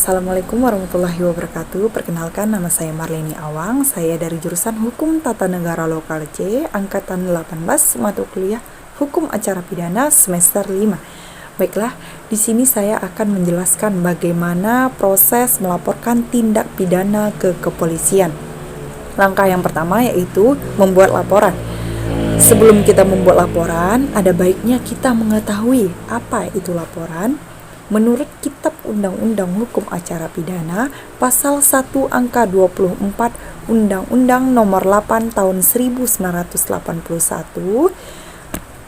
Assalamualaikum warahmatullahi wabarakatuh. Perkenalkan, nama saya Marleni Awang. Saya dari jurusan Hukum Tata Negara Lokal C, Angkatan 18, mata kuliah Hukum Acara Pidana semester 5. Baiklah, di sini saya akan menjelaskan bagaimana proses melaporkan tindak pidana ke kepolisian. Langkah yang pertama yaitu membuat laporan. Sebelum kita membuat laporan, ada baiknya kita mengetahui apa itu laporan. Menurut Kitab Undang-Undang Hukum Acara Pidana, Pasal 1 Angka 24 Undang-Undang Nomor 8 Tahun 1981,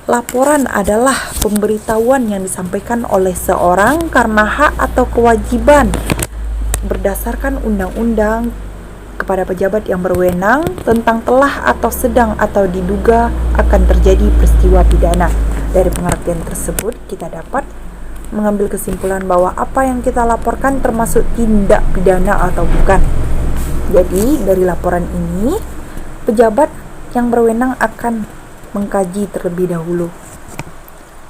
laporan adalah pemberitahuan yang disampaikan oleh seorang karena hak atau kewajiban berdasarkan undang-undang kepada pejabat yang berwenang tentang telah atau sedang atau diduga akan terjadi peristiwa pidana. Dari pengertian tersebut, kita dapat mengambil kesimpulan bahwa apa yang kita laporkan termasuk tindak pidana atau bukan. Jadi, dari laporan ini, pejabat yang berwenang akan mengkaji terlebih dahulu.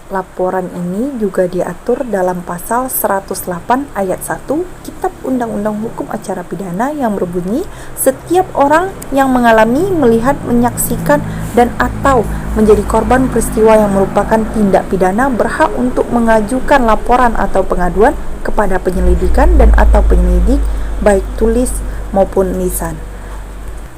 Laporan ini juga diatur dalam pasal 108 ayat 1 Kitab Undang-Undang Hukum Acara Pidana yang berbunyi, setiap orang yang mengalami, melihat, menyaksikan, dan atau menjadi korban peristiwa yang merupakan tindak pidana berhak untuk mengajukan laporan atau pengaduan kepada penyelidikan dan atau penyelidik baik tulis maupun lisan.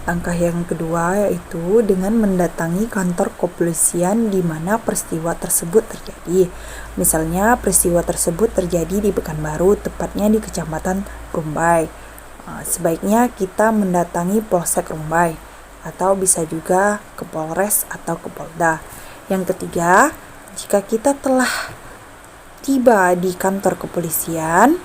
Langkah yang kedua yaitu dengan mendatangi kantor kepolisian di mana peristiwa tersebut terjadi. Misalnya peristiwa tersebut terjadi di Pekanbaru, tepatnya di Kecamatan Rumbai. Sebaiknya kita mendatangi Polsek Rumbai atau bisa juga ke Polres atau ke Polda. Yang ketiga, jika kita telah tiba di kantor kepolisian,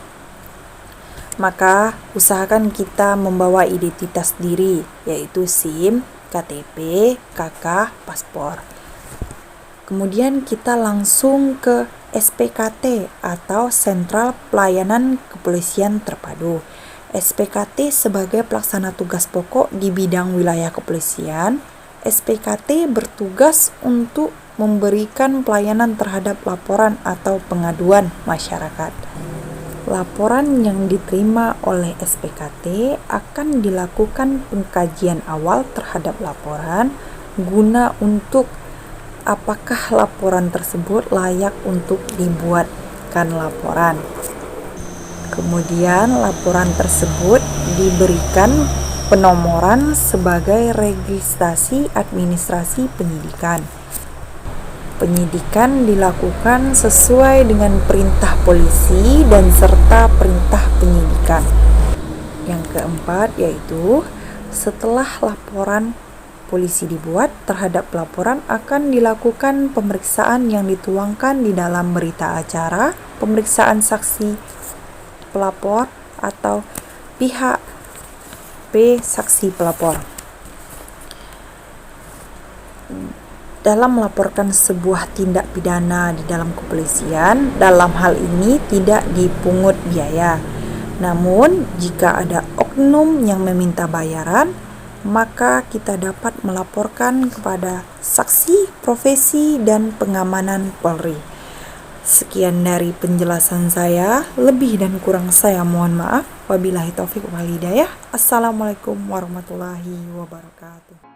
maka usahakan kita membawa identitas diri, yaitu SIM, KTP, KK, paspor. Kemudian kita langsung ke SPKT atau Sentral Pelayanan Kepolisian Terpadu. SPKT sebagai pelaksana tugas pokok di bidang wilayah kepolisian. SPKT bertugas untuk memberikan pelayanan terhadap laporan atau pengaduan masyarakat. Laporan yang diterima oleh SPKT akan dilakukan pengkajian awal terhadap laporan guna untuk apakah laporan tersebut layak untuk dibuatkan laporan. Kemudian laporan tersebut diberikan penomoran sebagai registrasi administrasi penyidikan. Penyidikan dilakukan sesuai dengan perintah polisi dan serta perintah penyidikan. Yang keempat yaitu setelah laporan polisi dibuat terhadap laporan akan dilakukan pemeriksaan yang dituangkan di dalam berita acara, pemeriksaan saksi pelapor atau pihak P saksi pelapor. Dalam melaporkan sebuah tindak pidana di dalam kepolisian, dalam hal ini tidak dipungut biaya. Namun, jika ada oknum yang meminta bayaran, maka kita dapat melaporkan kepada Saksi Profesi dan Pengamanan Polri. Sekian dari penjelasan saya, lebih dan kurang saya mohon maaf. Wabillahi taufik wal hidayah. Assalamualaikum warahmatullahi wabarakatuh.